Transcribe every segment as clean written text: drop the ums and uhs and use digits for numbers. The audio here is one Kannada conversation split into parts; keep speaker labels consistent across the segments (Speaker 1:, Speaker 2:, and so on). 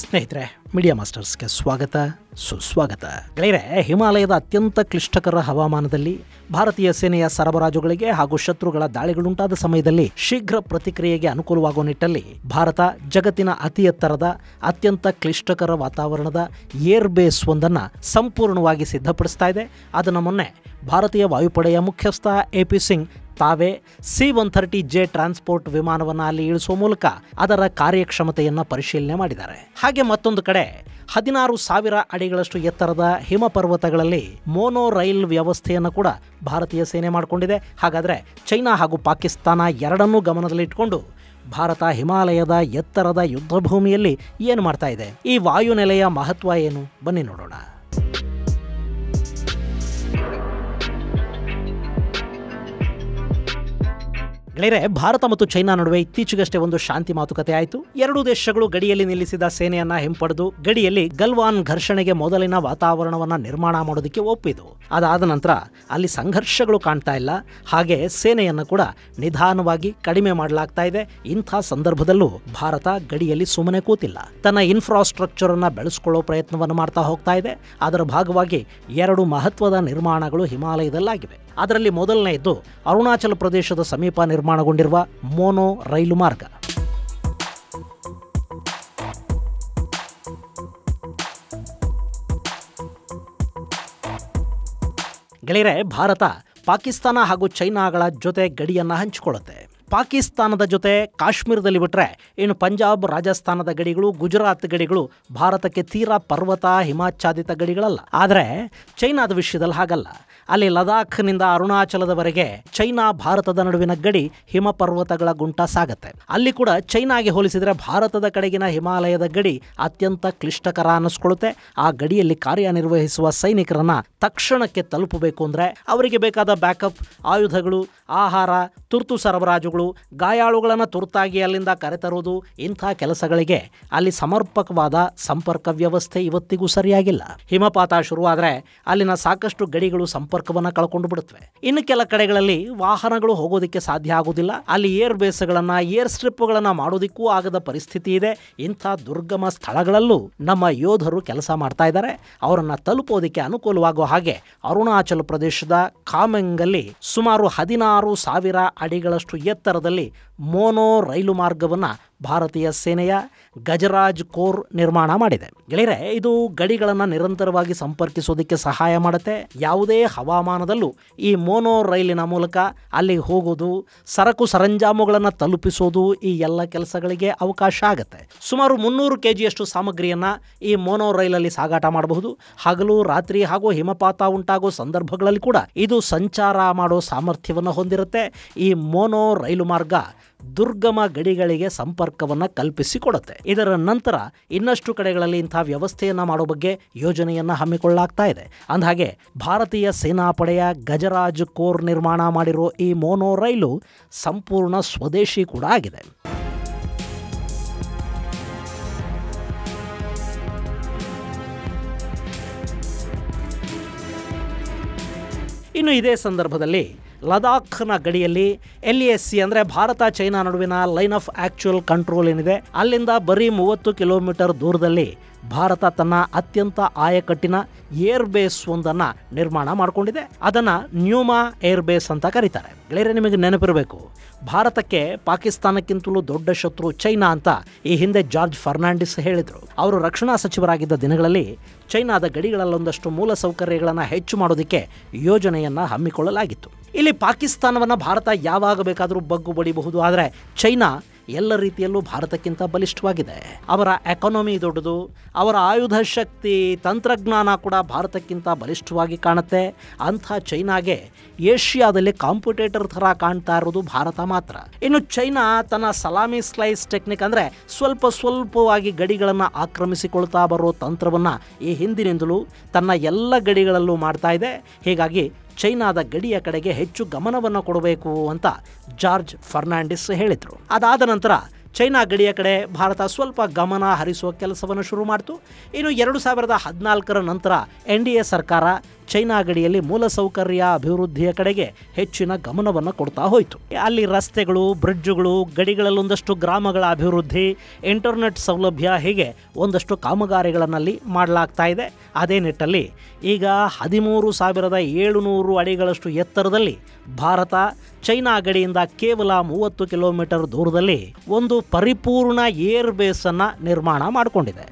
Speaker 1: ಸ್ನೇಹಿತರೆ, ಮೀಡಿಯಾ ಮಾಸ್ಟರ್ಸ್ಗೆ ಸ್ವಾಗತ ಸುಸ್ವಾಗತ. ಗೆಳೆಯರೆ, ಹಿಮಾಲಯದ ಅತ್ಯಂತ ಕ್ಲಿಷ್ಟಕರ ಹವಾಮಾನದಲ್ಲಿ ಭಾರತೀಯ ಸೇನೆಯ ಸರಬರಾಜುಗಳಿಗೆ ಹಾಗೂ ಶತ್ರುಗಳ ದಾಳಿಗಳುಂಟಾದ ಸಮಯದಲ್ಲಿ ಶೀಘ್ರ ಪ್ರತಿಕ್ರಿಯೆಗೆ ಅನುಕೂಲವಾಗುವ ನಿಟ್ಟಲ್ಲಿ ಭಾರತ ಜಗತ್ತಿನ ಅತಿ ಎತ್ತರದ ಅತ್ಯಂತ ಕ್ಲಿಷ್ಟಕರ ವಾತಾವರಣದ ಏರ್ ಬೇಸ್ ಒಂದನ್ನು ಸಂಪೂರ್ಣವಾಗಿ ಸಿದ್ಧಪಡಿಸ್ತಾ ಇದೆ. ಅದನ್ನು ಮೊನ್ನೆ ಭಾರತೀಯ ವಾಯುಪಡೆಯ ಮುಖ್ಯಸ್ಥ AP ಸಿಂಗ್ ತಾವೇ C-130J ಟ್ರಾನ್ಸ್ಪೋರ್ಟ್ ವಿಮಾನವನ್ನು ಅಲ್ಲಿ ಇಳಿಸುವ ಮೂಲಕ ಅದರ ಕಾರ್ಯಕ್ಷಮತೆಯನ್ನು ಪರಿಶೀಲನೆ ಮಾಡಿದ್ದಾರೆ. ಹಾಗೆ ಮತ್ತೊಂದು ಕಡೆ 16,000 ಅಡಿಗಳಷ್ಟು ಎತ್ತರದ ಹಿಮ ಪರ್ವತಗಳಲ್ಲಿ ಮೋನೋ ರೈಲ್ ವ್ಯವಸ್ಥೆಯನ್ನು ಕೂಡ ಭಾರತೀಯ ಸೇನೆ ಮಾಡಿಕೊಂಡಿದೆ. ಹಾಗಾದರೆ ಚೈನಾ ಹಾಗೂ ಪಾಕಿಸ್ತಾನ ಎರಡನ್ನೂ ಗಮನದಲ್ಲಿಟ್ಟುಕೊಂಡು ಭಾರತ ಹಿಮಾಲಯದ ಎತ್ತರದ ಯುದ್ಧ ಭೂಮಿಯಲ್ಲಿ ಏನು ಮಾಡ್ತಾ ಇದೆ? ಈ ವಾಯುನೆಲೆಯ ಮಹತ್ವ ಏನು? ಬನ್ನಿ ನೋಡೋಣ. ಗೆಳೆಯರೆ, ಭಾರತ ಮತ್ತು ಚೈನಾ ನಡುವೆ ಇತ್ತೀಚೆಗಷ್ಟೇ ಒಂದು ಶಾಂತಿ ಮಾತುಕತೆ ಆಯಿತು. ಎರಡೂ ದೇಶಗಳು ಗಡಿಯಲ್ಲಿ ನಿಲ್ಲಿಸಿದ ಸೇನೆಯನ್ನ ಹಿಂಪಡೆದು ಗಡಿಯಲ್ಲಿ ಗಲ್ವಾನ್ ಘರ್ಷಣೆಗೆ ಮೊದಲಿನ ವಾತಾವರಣವನ್ನ ನಿರ್ಮಾಣ ಮಾಡೋದಕ್ಕೆ ಒಪ್ಪಿತು. ಅದಾದ ನಂತರ ಅಲ್ಲಿ ಸಂಘರ್ಷಗಳು ಕಾಣ್ತಾ ಇಲ್ಲ. ಹಾಗೆ ಸೇನೆಯನ್ನು ಕೂಡ ನಿಧಾನವಾಗಿ ಕಡಿಮೆ ಮಾಡಲಾಗ್ತಾ ಇದೆ. ಇಂಥ ಸಂದರ್ಭದಲ್ಲೂ ಭಾರತ ಗಡಿಯಲ್ಲಿ ಸುಮ್ಮನೆ ಕೂತಿಲ್ಲ. ತನ್ನ ಇನ್ಫ್ರಾಸ್ಟ್ರಕ್ಚರ್ ಅನ್ನ ಬೆಳೆಸ್ಕೊಳ್ಳೋ ಪ್ರಯತ್ನವನ್ನು ಮಾಡ್ತಾ ಹೋಗ್ತಾ ಇದೆ. ಅದರ ಭಾಗವಾಗಿ 2 ಮಹತ್ವದ ನಿರ್ಮಾಣಗಳು ಹಿಮಾಲಯದಲ್ಲಾಗಿವೆ. ಅದರಲ್ಲಿ ಮೊದಲನೆಯದು ಅರುಣಾಚಲ ಪ್ರದೇಶದ ಸಮೀಪ ನಿರ್ಮಾಣಗೊಂಡಿರುವ ಮೋನೋ ರೈಲು ಮಾರ್ಗ. ಗೆಳೆಯರೆ, ಭಾರತ ಪಾಕಿಸ್ತಾನ ಹಾಗೂ ಚೈನಾಗಳ ಜೊತೆ ಗಡಿಯನ್ನು ಹಂಚಿಕೊಳ್ಳುತ್ತೆ. ಪಾಕಿಸ್ತಾನದ ಜೊತೆ ಕಾಶ್ಮೀರದಲ್ಲಿ ಬಿಟ್ಟರೆ ಇನ್ನು ಪಂಜಾಬ್, ರಾಜಸ್ಥಾನದ ಗಡಿಗಳು, ಗುಜರಾತ್ ಗಡಿಗಳು ಭಾರತಕ್ಕೆ ತೀರಾ ಪರ್ವತ ಹಿಮಾಚ್ಛಾದಿತ ಗಡಿಗಳಲ್ಲ. ಆದರೆ ಚೈನಾದ ವಿಷಯದಲ್ಲಿ ಹಾಗಲ್ಲ. ಅಲ್ಲಿ ಲದಾಖ್ನಿಂದ ಅರುಣಾಚಲದವರೆಗೆ ಚೈನಾ ಭಾರತದ ನಡುವಿನ ಗಡಿ ಹಿಮ ಪರ್ವತಗಳ ಗುಂಟ ಸಾಗತ್ತೆ. ಅಲ್ಲಿ ಕೂಡ ಚೈನಾಗೆ ಹೋಲಿಸಿದರೆ ಭಾರತದ ಕಡೆಗಿನ ಹಿಮಾಲಯದ ಗಡಿ ಅತ್ಯಂತ ಕ್ಲಿಷ್ಟಕರ ಅನ್ನಿಸ್ಕೊಳ್ಳುತ್ತೆ. ಆ ಗಡಿಯಲ್ಲಿ ಕಾರ್ಯನಿರ್ವಹಿಸುವ ಸೈನಿಕರನ್ನ ತಕ್ಷಣಕ್ಕೆ ತಲುಪಬೇಕು ಅಂದರೆ ಅವರಿಗೆ ಬೇಕಾದ ಬ್ಯಾಕಪ್, ಆಯುಧಗಳು, ಆಹಾರ, ತುರ್ತು ಸರಬರಾಜುಗಳು, ಗಾಯಾಳುಗಳನ್ನು ತುರ್ತಾಗಿ ಅಲ್ಲಿಂದ ಕರೆತರುವುದು, ಇಂಥ ಕೆಲಸಗಳಿಗೆ ಅಲ್ಲಿ ಸಮರ್ಪಕವಾದ ಸಂಪರ್ಕ ವ್ಯವಸ್ಥೆ ಇವತ್ತಿಗೂ ಸರಿಯಾಗಿಲ್ಲ. ಹಿಮಪಾತ ಶುರುವಾದರೆ ಅಲ್ಲಿನ ಸಾಕಷ್ಟು ಗಡಿಗಳು ಸಂಪರ್ಕವನ್ನು ಕಳ್ಕೊಂಡು ಬಿಡುತ್ತವೆ. ಇನ್ನು ಕೆಲ ಕಡೆಗಳಲ್ಲಿ ವಾಹನಗಳು ಹೋಗೋದಕ್ಕೆ ಸಾಧ್ಯ ಆಗೋದಿಲ್ಲ. ಅಲ್ಲಿ ಏರ್ ಬೇಸ್ಗಳನ್ನು, ಏರ್ ಸ್ಟ್ರಿಪ್ಗಳನ್ನು ಮಾಡೋದಕ್ಕೂ ಆಗದ ಪರಿಸ್ಥಿತಿ ಇದೆ. ಇಂಥ ದುರ್ಗಮ ಸ್ಥಳಗಳಲ್ಲೂ ನಮ್ಮ ಯೋಧರು ಕೆಲಸ ಮಾಡ್ತಾ ಇದ್ದಾರೆ. ಅವರನ್ನು ತಲುಪೋದಕ್ಕೆ ಅನುಕೂಲವಾಗುವ ಹಾಗೆ ಅರುಣಾಚಲ ಪ್ರದೇಶದ ಕಾಮೆಂಗಲ್ಲಿ ಸುಮಾರು 16,000 ಅಡಿಗಳಷ್ಟು ಎತ್ತರದಲ್ಲಿ ಮೋನೋ ರೈಲು ಮಾರ್ಗವನ್ನು ಭಾರತೀಯ ಸೇನೆಯ ಗಜರಾಜ್ ಕೋರ್ ನಿರ್ಮಾಣ ಮಾಡಿದೆ. ಗೆಳೆಯರೆ, ಇದು ಗಡಿಗಳನ್ನು ನಿರಂತರವಾಗಿ ಸಂಪರ್ಕಿಸೋದಕ್ಕೆ ಸಹಾಯ ಮಾಡುತ್ತೆ. ಯಾವುದೇ ಹವಾಮಾನದಲ್ಲೂ ಈ ಮೋನೋ ರೈಲಿನ ಮೂಲಕ ಅಲ್ಲಿಗೆ ಹೋಗೋದು, ಸರಕು ಸರಂಜಾಮುಗಳನ್ನು ತಲುಪಿಸೋದು, ಈ ಎಲ್ಲ ಕೆಲಸಗಳಿಗೆ ಅವಕಾಶ ಆಗುತ್ತೆ. ಸುಮಾರು 300 kgಯಷ್ಟು ಸಾಮಗ್ರಿಯನ್ನು ಈ ಮೋನೋ ರೈಲಲ್ಲಿ ಸಾಗಾಟ ಮಾಡಬಹುದು. ಹಗಲು, ರಾತ್ರಿ ಹಾಗೂ ಹಿಮಪಾತ ಉಂಟಾಗೋ ಸಂದರ್ಭಗಳಲ್ಲಿ ಕೂಡ ಇದು ಸಂಚಾರ ಮಾಡೋ ಸಾಮರ್ಥ್ಯವನ್ನು ಹೊಂದಿರುತ್ತೆ. ಈ ಮೋನೋ ರೈಲು ಮಾರ್ಗ ದುರ್ಗಮ ಗಡಿಗಳಿಗೆ ಸಂಪರ್ಕವನ್ನು ಕಲ್ಪಿಸಿಕೊಡುತ್ತೆ. ಇದರ ನಂತರ ಇನ್ನಷ್ಟು ಕಡೆಗಳಲ್ಲಿ ಇಂಥ ವ್ಯವಸ್ಥೆಯನ್ನು ಮಾಡೋ ಬಗ್ಗೆ ಯೋಜನೆಯನ್ನು ಹಮ್ಮಿಕೊಳ್ಳಲಾಗ್ತಾ ಇದೆ. ಅಂದಹಾಗೆ ಭಾರತೀಯ ಸೇನಾಪಡೆಯ ಗಜರಾಜ್ ಕೋರ್ ನಿರ್ಮಾಣ ಮಾಡಿರೋ ಈ ಮೋನೋ ರೈಲು ಸಂಪೂರ್ಣ ಸ್ವದೇಶಿ ಕೂಡ ಆಗಿದೆ. ಇನ್ನು ಇದೇ ಸಂದರ್ಭದಲ್ಲಿ ಲದಾಖ್ನ ಗಡಿಯಲ್ಲಿ LAC ಅಂದರೆ ಭಾರತ ಚೈನಾ ನಡುವಿನ ಲೈನ್ ಆಫ್ ಆಕ್ಚುಯಲ್ ಕಂಟ್ರೋಲ್ ಏನಿದೆ, ಅಲ್ಲಿಂದ ಬರೀ 30 ಕಿಲೋಮೀಟರ್ ದೂರದಲ್ಲಿ ಭಾರತ ತನ್ನ ಅತ್ಯಂತ ಆಯಕಟ್ಟಿನ ಏರ್ ಬೇಸ್ ಒಂದನ್ನು ನಿರ್ಮಾಣ ಮಾಡಿಕೊಂಡಿದೆ. ಅದನ್ನು ನ್ಯೂಮಾ ಏರ್ ಬೇಸ್ ಅಂತ ಕರೀತಾರೆ. ಗೆಳೆಯರೆ, ನಿಮಗೆ ನೆನಪಿರಬೇಕು, ಭಾರತಕ್ಕೆ ಪಾಕಿಸ್ತಾನಕ್ಕಿಂತಲೂ ದೊಡ್ಡ ಶತ್ರು ಚೈನಾ ಅಂತ ಈ ಹಿಂದೆ ಜಾರ್ಜ್ ಫರ್ನಾಂಡಿಸ್ ಹೇಳಿದರು. ಅವರು ರಕ್ಷಣಾ ಸಚಿವರಾಗಿದ್ದ ದಿನಗಳಲ್ಲಿ ಚೈನಾದ ಗಡಿಗಳಲ್ಲೊಂದಷ್ಟು ಮೂಲ ಸೌಕರ್ಯಗಳನ್ನು ಹೆಚ್ಚು ಮಾಡೋದಕ್ಕೆ ಯೋಜನೆಯನ್ನು ಹಮ್ಮಿಕೊಳ್ಳಲಾಗಿತ್ತು. ಇಲ್ಲಿ ಪಾಕಿಸ್ತಾನವನ್ನು ಭಾರತ ಯಾವಾಗ ಬೇಕಾದರೂ ಬಗ್ಗು ಬಡಿಬಹುದು. ಆದರೆ ಚೈನಾ ಎಲ್ಲ ರೀತಿಯಲ್ಲೂ ಭಾರತಕ್ಕಿಂತ ಬಲಿಷ್ಠವಾಗಿದೆ. ಅವರ ಎಕಾನಮಿ ದೊಡ್ಡದು, ಅವರ ಆಯುಧ ಶಕ್ತಿ, ತಂತ್ರಜ್ಞಾನ ಕೂಡ ಭಾರತಕ್ಕಿಂತ ಬಲಿಷ್ಠವಾಗಿ ಕಾಣುತ್ತೆ. ಅಂಥ ಚೈನಾಗೆ ಏಷ್ಯಾದಲ್ಲಿ ಕಾಂಪಿಟೇಟರ್ ಥರ ಕಾಣ್ತಾ ಇರೋದು ಭಾರತ ಮಾತ್ರ. ಇನ್ನು ಚೈನಾ ತನ್ನ ಸಲಾಮಿ ಸ್ಲೈಸ್ ಟೆಕ್ನಿಕ್ ಅಂದರೆ ಸ್ವಲ್ಪವಾಗಿ ಗಡಿಗಳನ್ನು ಆಕ್ರಮಿಸಿಕೊಳ್ತಾ ಬರೋ ತಂತ್ರವನ್ನು ಈ ಹಿಂದಿನಿಂದಲೂ ತನ್ನ ಎಲ್ಲ ಗಡಿಗಳಲ್ಲೂ ಮಾಡ್ತಾ ಇದೆ. ಹೀಗಾಗಿ ಚೈನಾದ ಗಡಿಯ ಕಡೆಗೆ ಹೆಚ್ಚು ಗಮನವನ್ನು ಕೊಡಬೇಕು ಅಂತ ಜಾರ್ಜ್ ಫರ್ನಾಂಡಿಸ್ ಹೇಳಿದರು. ಅದಾದ ನಂತರ ಚೈನಾ ಗಡಿಯ ಕಡೆ ಭಾರತ ಸ್ವಲ್ಪ ಗಮನ ಹರಿಸುವ ಕೆಲಸವನ್ನು ಶುರು ಮಾಡಿತು. ಇನ್ನು 2014 ನಂತರ NDA ಸರ್ಕಾರ ಚೈನಾ ಗಡಿಯಲ್ಲಿ ಮೂಲಸೌಕರ್ಯ ಅಭಿವೃದ್ಧಿಯ ಕಡೆಗೆ ಹೆಚ್ಚಿನ ಗಮನವನ್ನು ಕೊಡ್ತಾ ಹೋಯಿತು. ಅಲ್ಲಿ ರಸ್ತೆಗಳು, ಬ್ರಿಡ್ಜುಗಳು, ಗಡಿಗಳಲ್ಲೊಂದಷ್ಟು ಗ್ರಾಮಗಳ ಅಭಿವೃದ್ಧಿ, ಇಂಟರ್ನೆಟ್ ಸೌಲಭ್ಯ, ಹೀಗೆ ಒಂದಷ್ಟು ಕಾಮಗಾರಿಗಳನ್ನಲ್ಲಿ ಮಾಡಲಾಗ್ತಾ ಇದೆ. ಅದೇ ನಿಟ್ಟಲ್ಲಿ ಈಗ 13,700 ಅಡಿಗಳಷ್ಟು ಎತ್ತರದಲ್ಲಿ ಭಾರತ ಚೈನಾ ಗಡಿಯಿಂದ ಕೇವಲ 30 ಕಿಲೋಮೀಟರ್ ದೂರದಲ್ಲಿ ಒಂದು ಪರಿಪೂರ್ಣ ಏರ್ ಬೇಸ್ ಅನ್ನು ನಿರ್ಮಾಣ ಮಾಡಿಕೊಂಡಿದೆ.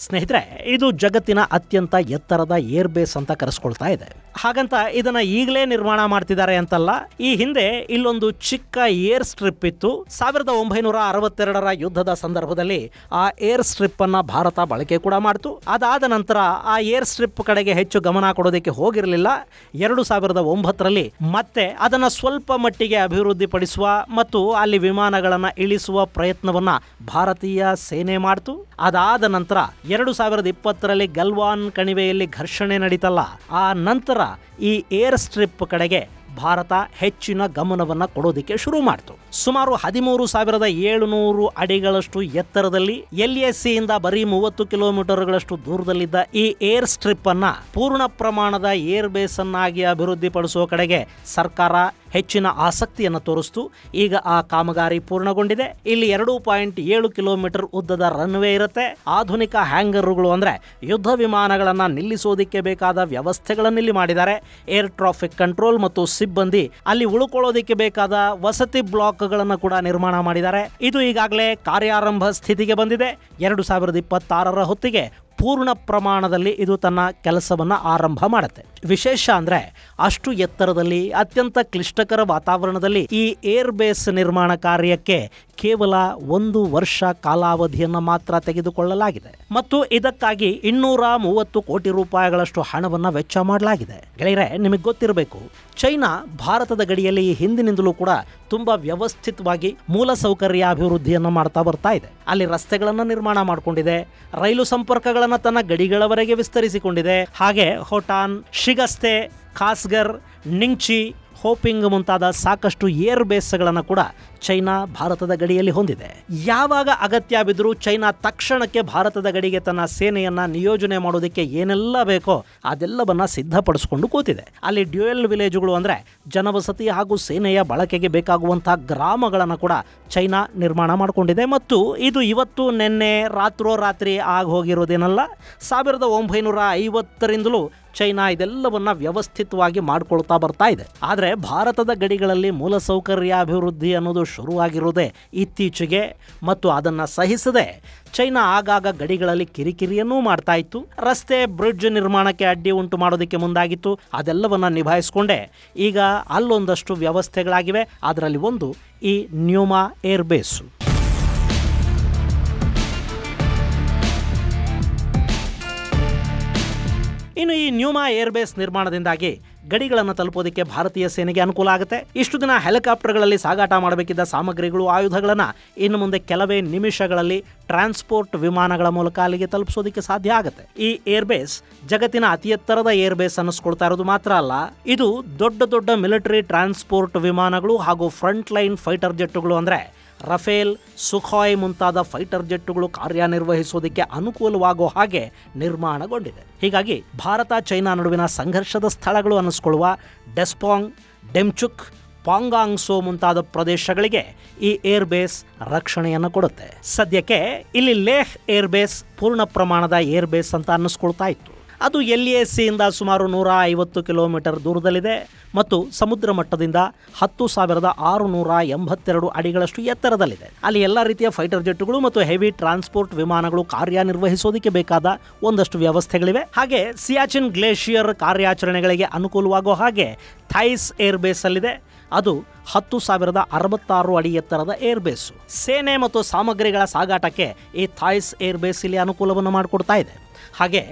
Speaker 1: ಸ್ನೇಹಿತರೆ, ಇದು ಜಗತ್ತಿನ ಅತ್ಯಂತ ಎತ್ತರದ ಏರ್ ಬೇಸ್ ಅಂತ ಕರೆಸ್ಕೊಳ್ತಾ ಇದೆ. ಹಾಗಂತ ಇದನ್ನ ಈಗಲೇ ನಿರ್ಮಾಣ ಮಾಡ್ತಿದ್ದಾರೆ ಅಂತಲ್ಲ. ಈ ಹಿಂದೆ ಇಲ್ಲೊಂದು ಚಿಕ್ಕ ಏರ್ ಸ್ಟ್ರಿಪ್ ಇತ್ತು. 1962ರ ಯುದ್ಧದ ಸಂದರ್ಭದಲ್ಲಿ ಆ ಏರ್ ಸ್ಟ್ರಿಪ್ ಅನ್ನ ಭಾರತ ಬಳಕೆ ಕೂಡ ಮಾಡ್ತು. ಅದಾದ ನಂತರ ಆ ಏರ್ ಸ್ಟ್ರಿಪ್ ಕಡೆಗೆ ಹೆಚ್ಚು ಗಮನ ಕೊಡೋದಕ್ಕೆ ಹೋಗಿರಲಿಲ್ಲ. 2009ರಲ್ಲಿ ಮತ್ತೆ ಅದನ್ನ ಸ್ವಲ್ಪ ಮಟ್ಟಿಗೆ ಅಭಿವೃದ್ಧಿಪಡಿಸುವ ಮತ್ತು ಅಲ್ಲಿ ವಿಮಾನಗಳನ್ನ ಇಳಿಸುವ ಪ್ರಯತ್ನವನ್ನ ಭಾರತೀಯ ಸೇನೆ ಮಾಡ್ತು. ಅದಾದ ನಂತರ 2020ರಲ್ಲಿ ಗಲ್ವಾನ್ ಕಣಿವೆಯಲ್ಲಿ ಘರ್ಷಣೆ ನಡೀತಲ್ಲ, ಆ ನಂತರ ಈ ಏರ್ ಸ್ಟ್ರಿಪ್ ಕಡೆಗೆ ಭಾರತ ಹೆಚ್ಚಿನ ಗಮನವನ್ನು ಕೊಡೋದಕ್ಕೆ ಶುರು ಮಾಡಿತು. ಸುಮಾರು 13,700 ಅಡಿಗಳಷ್ಟು ಎತ್ತರದಲ್ಲಿ LACಯಿಂದ ಬರೀ 30 ಕಿಲೋಮೀಟರ್ಗಳಷ್ಟು ದೂರದಲ್ಲಿದ್ದ ಈ ಏರ್ ಸ್ಟ್ರಿಪ್ ಅನ್ನ ಪೂರ್ಣ ಪ್ರಮಾಣದ ಏರ್ ಬೇಸ್ ಅನ್ನಾಗಿ ಅಭಿವೃದ್ಧಿಪಡಿಸುವ ಕಡೆಗೆ ಸರ್ಕಾರ ಹೆಚ್ಚಿನ ಆಸಕ್ತಿಯನ್ನು ತೋರಿಸ್ತು. ಈಗ ಆ ಕಾಮಗಾರಿ ಪೂರ್ಣಗೊಂಡಿದೆ. ಇಲ್ಲಿ 2.7 ಕಿಲೋಮೀಟರ್ ಉದ್ದದ ರನ್ವೇ ಇರುತ್ತೆ. ಆಧುನಿಕ ಹ್ಯಾಂಗರ್ಗಳು ಅಂದರೆ ಯುದ್ಧ ವಿಮಾನಗಳನ್ನು ನಿಲ್ಲಿಸೋದಕ್ಕೆ ಬೇಕಾದ ವ್ಯವಸ್ಥೆಗಳನ್ನು ಇಲ್ಲಿ ಮಾಡಿದ್ದಾರೆ. ಏರ್ ಟ್ರಾಫಿಕ್ ಕಂಟ್ರೋಲ್ ಮತ್ತು ಸಿಬ್ಬಂದಿ ಅಲ್ಲಿ ಉಳ್ಕೊಳ್ಳೋದಕ್ಕೆ ಬೇಕಾದ ವಸತಿ ಬ್ಲಾಕ್ಗಳನ್ನು ಕೂಡ ನಿರ್ಮಾಣ ಮಾಡಿದ್ದಾರೆ. ಇದು ಈಗಾಗಲೇ ಕಾರ್ಯಾರಂಭ ಸ್ಥಿತಿಗೆ ಬಂದಿದೆ. 2026ರ ಹೊತ್ತಿಗೆ ಪೂರ್ಣ ಪ್ರಮಾಣದಲ್ಲಿ ಇದು ತನ್ನ ಕೆಲಸವನ್ನು ಆರಂಭ ಮಾಡುತ್ತೆ. ವಿಶೇಷ ಅಂದರೆ ಅಷ್ಟು ಎತ್ತರದಲ್ಲಿ ಅತ್ಯಂತ ಕ್ಲಿಷ್ಟಕರ ವಾತಾವರಣದಲ್ಲಿ ಈ ಏರ್ ಬೇಸ್ ನಿರ್ಮಾಣ ಕಾರ್ಯಕ್ಕೆ ಕೇವಲ 1 ವರ್ಷ ಕಾಲಾವಧಿಯನ್ನು ಮಾತ್ರ ತೆಗೆದುಕೊಳ್ಳಲಾಗಿದೆ ಮತ್ತು ಇದಕ್ಕಾಗಿ 230 ಕೋಟಿ ರೂಪಾಯಿಗಳಷ್ಟು ಹಣವನ್ನು ವೆಚ್ಚ ಮಾಡಲಾಗಿದೆ. ಗೆಳೆಯರೆ, ನಿಮಗೆ ಗೊತ್ತಿರಬೇಕು, ಚೈನಾ ಭಾರತದ ಗಡಿಯಲ್ಲಿ ಹಿಂದಿನಿಂದಲೂ ಕೂಡ ತುಂಬಾ ವ್ಯವಸ್ಥಿತವಾಗಿ ಮೂಲಸೌಕರ್ಯ ಅಭಿವೃದ್ಧಿಯನ್ನು ಮಾಡ್ತಾ ಬರ್ತಾ ಇದೆ. ಅಲ್ಲಿ ರಸ್ತೆಗಳನ್ನು ನಿರ್ಮಾಣ ಮಾಡಿಕೊಂಡಿದೆ, ರೈಲು ಸಂಪರ್ಕಗಳನ್ನು ತನ್ನ ಗಡಿಗಳವರೆಗೆ ವಿಸ್ತರಿಸಿಕೊಂಡಿದೆ. ಹಾಗೆ ಹೋಟಾನ್, ಶಿಗಸ್ತೆ, ಖಾಸ್ಗರ್, ನಿಂಗ್ಚಿ, ಹೋಪಿಂಗ್ ಮುಂತಾದ ಸಾಕಷ್ಟು ಏರ್ ಬೇಸ್ಗಳನ್ನು ಕೂಡ ಚೈನಾ ಭಾರತದ ಗಡಿಯಲ್ಲಿ ಹೊಂದಿದೆ. ಯಾವಾಗ ಅಗತ್ಯ ಬಿದ್ದರೂ ಚೈನಾ ತಕ್ಷಣಕ್ಕೆ ಭಾರತದ ಗಡಿಗೆ ತನ್ನ ಸೇನೆಯನ್ನ ನಿಯೋಜನೆ ಮಾಡೋದಕ್ಕೆ ಏನೆಲ್ಲ ಬೇಕೋ ಅದೆಲ್ಲವನ್ನ ಸಿದ್ಧಪಡಿಸಿಕೊಂಡು ಕೂತಿದೆ. ಅಲ್ಲಿ ಡ್ಯೂಯಲ್ ವಿಲೇಜ್ಗಳು ಅಂದರೆ ಜನವಸತಿ ಹಾಗೂ ಸೇನೆಯ ಬಳಕೆಗೆ ಬೇಕಾಗುವಂತಹ ಗ್ರಾಮಗಳನ್ನು ಕೂಡ ಚೈನಾ ನಿರ್ಮಾಣ ಮಾಡಿಕೊಂಡಿದೆ. ಮತ್ತು ಇದು ಇವತ್ತು ನಿನ್ನೆ ರಾತ್ರೋರಾತ್ರಿ ಆಗಿ ಹೋಗಿರೋದೇನಲ್ಲ. 1950ರಿಂದಲೂ ಚೈನಾ ಇದೆಲ್ಲವನ್ನ ವ್ಯವಸ್ಥಿತವಾಗಿ ಮಾಡಿಕೊಳ್ತಾ ಬರ್ತಾ ಇದೆ. ಆದರೆ ಭಾರತದ ಗಡಿಗಳಲ್ಲಿ ಮೂಲಸೌಕರ್ಯ ಅಭಿವೃದ್ಧಿ ಅನ್ನೋದು ಶುರುವಾಗಿರುವುದೇ ಇತ್ತೀಚೆಗೆ ಮತ್ತು ಅದನ್ನು ಸಹಿಸದೆ ಚೈನಾ ಆಗಾಗ ಗಡಿಗಳಲ್ಲಿ ಕಿರಿಕಿರಿಯನ್ನೂ ಮಾಡ್ತಾ ಇತ್ತು. ರಸ್ತೆ, ಬ್ರಿಡ್ಜ್ ನಿರ್ಮಾಣಕ್ಕೆ ಅಡ್ಡಿ ಉಂಟು ಮಾಡೋದಕ್ಕೆ ಮುಂದಾಗಿತ್ತು. ಅದೆಲ್ಲವನ್ನ ನಿಭಾಯಿಸಿಕೊಂಡೆ ಈಗ ಅಲ್ಲೊಂದಷ್ಟು ವ್ಯವಸ್ಥೆಗಳಾಗಿವೆ. ಅದರಲ್ಲಿ ಒಂದು ಈ ನ್ಯೂಮಾ ಏರ್ ಬೇಸು. ಇನ್ನು ಈ ನ್ಯೂಮಾ ಏರ್ ಬೇಸ್ ನಿರ್ಮಾಣದಿಂದಾಗಿ ಗಡಿಗಳನ್ನು ತಲುಪೋದಕ್ಕೆ ಭಾರತೀಯ ಸೇನೆಗೆ ಅನುಕೂಲ ಆಗುತ್ತೆ. ಇಷ್ಟು ದಿನ ಹೆಲಿಕಾಪ್ಟರ್ಗಳಲ್ಲಿ ಸಾಗಾಟ ಮಾಡಬೇಕಿದ್ದ ಸಾಮಗ್ರಿಗಳು, ಆಯುಧಗಳನ್ನು ಇನ್ನು ಮುಂದೆ ಕೆಲವೇ ನಿಮಿಷಗಳಲ್ಲಿ ಟ್ರಾನ್ಸ್ಪೋರ್ಟ್ ವಿಮಾನಗಳ ಮೂಲಕ ಅಲ್ಲಿಗೆ ತಲುಪಿಸೋದಕ್ಕೆ ಸಾಧ್ಯ ಆಗುತ್ತೆ. ಈ ಏರ್ ಬೇಸ್ ಜಗತ್ತಿನ ಅತಿ ಎತ್ತರದ ಏರ್ ಬೇಸ್ ಅನ್ನಿಸ್ಕೊಳ್ತಾ ಇರೋದು ಮಾತ್ರ ಅಲ್ಲ, ಇದು ದೊಡ್ಡ ದೊಡ್ಡ ಮಿಲಿಟರಿ ಟ್ರಾನ್ಸ್ಪೋರ್ಟ್ ವಿಮಾನಗಳು ಹಾಗೂ ಫ್ರಂಟ್ ಲೈನ್ ಫೈಟರ್ ಜೆಟ್ಟುಗಳು ಅಂದರೆ ರಫೇಲ್, ಸುಖಾಯ್ ಮುಂತಾದ ಫೈಟರ್ ಜೆಟ್ಟುಗಳು ಕಾರ್ಯನಿರ್ವಹಿಸೋದಕ್ಕೆ ಅನುಕೂಲವಾಗೋ ಹಾಗೆ ನಿರ್ಮಾಣಗೊಂಡಿದೆ. ಹೀಗಾಗಿ ಭಾರತ ಚೈನಾ ನಡುವಿನ ಸಂಘರ್ಷದ ಸ್ಥಳಗಳು ಅನ್ನಿಸ್ಕೊಳ್ಳುವ ಡೆಸ್ಪಾಂಗ್, ಡೆಮ್ಚುಕ್, ಪಾಂಗಾಂಗ್ಸೋ ಮುಂತಾದ ಪ್ರದೇಶಗಳಿಗೆ ಈ ಏರ್ ಬೇಸ್ ರಕ್ಷಣೆಯನ್ನು ಕೊಡುತ್ತೆ. ಸದ್ಯಕ್ಕೆ ಇಲ್ಲಿ ಲೇಹ್ ಏರ್ ಬೇಸ್ ಪೂರ್ಣ ಪ್ರಮಾಣದ ಏರ್ ಬೇಸ್ ಅಂತ ಅನ್ನಿಸ್ಕೊಳ್ತಾ ಇತ್ತು. ಅದು LACಯಿಂದ ಸುಮಾರು 150 ಕಿಲೋಮೀಟರ್ ದೂರದಲ್ಲಿದೆ ಮತ್ತು ಸಮುದ್ರ ಮಟ್ಟದಿಂದ 10,682 ಅಡಿಗಳಷ್ಟು ಎತ್ತರದಲ್ಲಿದೆ. ಅಲ್ಲಿ ಎಲ್ಲ ರೀತಿಯ ಫೈಟರ್ ಜೆಟ್ಟುಗಳು ಮತ್ತು ಹೆವಿ ಟ್ರಾನ್ಸ್ಪೋರ್ಟ್ ವಿಮಾನಗಳು ಕಾರ್ಯನಿರ್ವಹಿಸೋದಕ್ಕೆ ಬೇಕಾದ ಒಂದಷ್ಟು ವ್ಯವಸ್ಥೆಗಳಿವೆ. ಹಾಗೆ ಸಿಯಾಚಿನ್ ಗ್ಲೇಷಿಯರ್ ಕಾರ್ಯಾಚರಣೆಗಳಿಗೆ ಅನುಕೂಲವಾಗೋ ಹಾಗೆ ಥೈಸ್ ಏರ್ ಬೇಸ್ ಅಲ್ಲಿದೆ. ಅದು 10,066 ಅಡಿ ಎತ್ತರದ ಏರ್ ಬೇಸು. ಸೇನೆ ಮತ್ತು ಸಾಮಗ್ರಿಗಳ ಸಾಗಾಟಕ್ಕೆ ಈ ಥೈಸ್ ಏರ್ ಬೇಸ್ ಇಲ್ಲಿ ಅನುಕೂಲವನ್ನು ಮಾಡಿಕೊಡ್ತಾ ಇದೆ. ಹಾಗೆ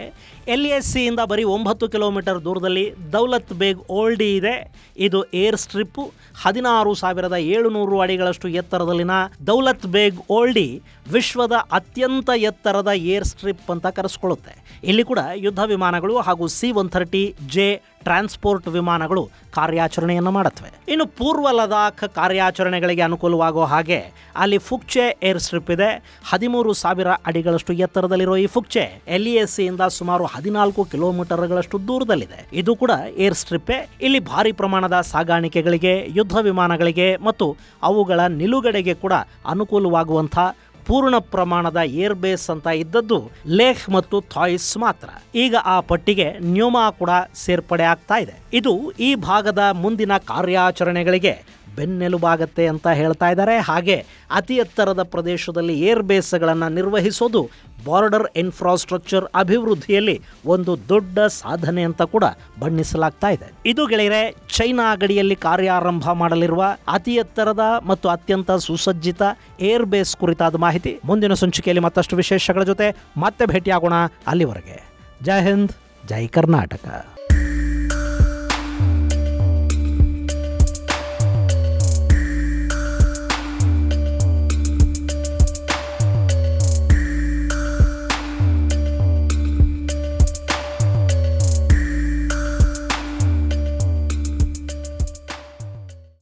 Speaker 1: LACಯಿಂದ ಬರೀ 9 ಕಿಲೋಮೀಟರ್ ದೂರದಲ್ಲಿ ದೌಲತ್ ಬೇಗ್ ಓಲ್ಡಿ ಇದೆ. ಇದು ಏರ್ ಸ್ಟ್ರಿಪ್ಪು. 16,700 ಅಡಿಗಳಷ್ಟು ಎತ್ತರದಲ್ಲಿನ ದೌಲತ್ ಬೇಗ್ ಓಲ್ಡಿ ವಿಶ್ವದ ಅತ್ಯಂತ ಎತ್ತರದ ಏರ್ ಸ್ಟ್ರಿಪ್ ಅಂತ ಕರೆಸ್ಕೊಳ್ಳುತ್ತೆ. ಇಲ್ಲಿ ಕೂಡ ಯುದ್ಧ ವಿಮಾನಗಳು ಹಾಗೂ C-130J ಟ್ರಾನ್ಸ್ಪೋರ್ಟ್ ವಿಮಾನಗಳು ಕಾರ್ಯಾಚರಣೆಯನ್ನು ಮಾಡುತ್ತವೆ. ಇನ್ನು ಪೂರ್ವ ಲದಾಖ್ ಕಾರ್ಯಾಚರಣೆಗಳಿಗೆ ಅನುಕೂಲವಾಗೋ ಹಾಗೆ ಅಲ್ಲಿ ಫುಕ್ಚೆ ಏರ್ ಸ್ಟ್ರಿಪ್ ಇದೆ. 13,000 ಅಡಿಗಳಷ್ಟು ಎತ್ತರದಲ್ಲಿರೋ ಈ ಫುಕ್ಚೆ LACಯಿಂದ ಸುಮಾರು 14 ಕಿಲೋಮೀಟರ್ಗಳಷ್ಟು ದೂರದಲ್ಲಿದೆ. ಇದು ಕೂಡ ಏರ್ ಸ್ಟ್ರಿಪ್ಪೇ. ಇಲ್ಲಿ ಭಾರಿ ಪ್ರಮಾಣದ ಸಾಗಾಣಿಕೆಗಳಿಗೆ, ಯುದ್ಧ ವಿಮಾನಗಳಿಗೆ ಮತ್ತು ಅವುಗಳ ನಿಲುಗಡೆಗೆ ಕೂಡ ಅನುಕೂಲವಾಗುವಂಥ ಪೂರ್ಣ ಪ್ರಮಾಣದ ಏರ್ ಬೇಸ್ ಅಂತ ಇದ್ದದ್ದು ಲೇಹ್ ಮತ್ತು ಥಾಯ್ಸ್ ಮಾತ್ರ. ಈಗ ಆ ಪಟ್ಟಿಗೆ ನ್ಯೂಮಾ ಕೂಡ ಸೇರ್ಪಡೆ ಆಗ್ತಾ ಇದೆ. ಇದು ಈ ಭಾಗದ ಮುಂದಿನ ಕಾರ್ಯಾಚರಣೆಗಳಿಗೆ ಬೆನ್ನೆಲುಬಾಗತ್ತೆ ಅಂತ ಹೇಳ್ತಾ ಇದ್ದಾರೆ. ಹಾಗೆ ಅತಿ ಎತ್ತರದ ಪ್ರದೇಶದಲ್ಲಿ ಏರ್ ಬೇಸ್ಗಳನ್ನು ನಿರ್ವಹಿಸೋದು ಬಾರ್ಡರ್ ಇನ್ಫ್ರಾಸ್ಟ್ರಕ್ಚರ್ ಅಭಿವೃದ್ಧಿಯಲ್ಲಿ ಒಂದು ದೊಡ್ಡ ಸಾಧನೆ ಅಂತ ಕೂಡ ಬಣ್ಣಿಸಲಾಗ್ತಾ ಇದೆ. ಇದು ಗೆಳೆಯರೆ ಚೈನಾ ಗಡಿಯಲ್ಲಿ ಕಾರ್ಯಾರಂಭ ಮಾಡಲಿರುವ ಅತಿ ಎತ್ತರದ ಮತ್ತು ಅತ್ಯಂತ ಸುಸಜ್ಜಿತ ಏರ್ ಬೇಸ್ ಕುರಿತಾದ ಮಾಹಿತಿ. ಮುಂದಿನ ಸಂಚಿಕೆಯಲ್ಲಿ ಮತ್ತಷ್ಟು ವಿಶೇಷಗಳ ಜೊತೆ ಮತ್ತೆ ಭೇಟಿಯಾಗೋಣ. ಅಲ್ಲಿವರೆಗೆ ಜೈ ಹಿಂದ್, ಜೈ ಕರ್ನಾಟಕ.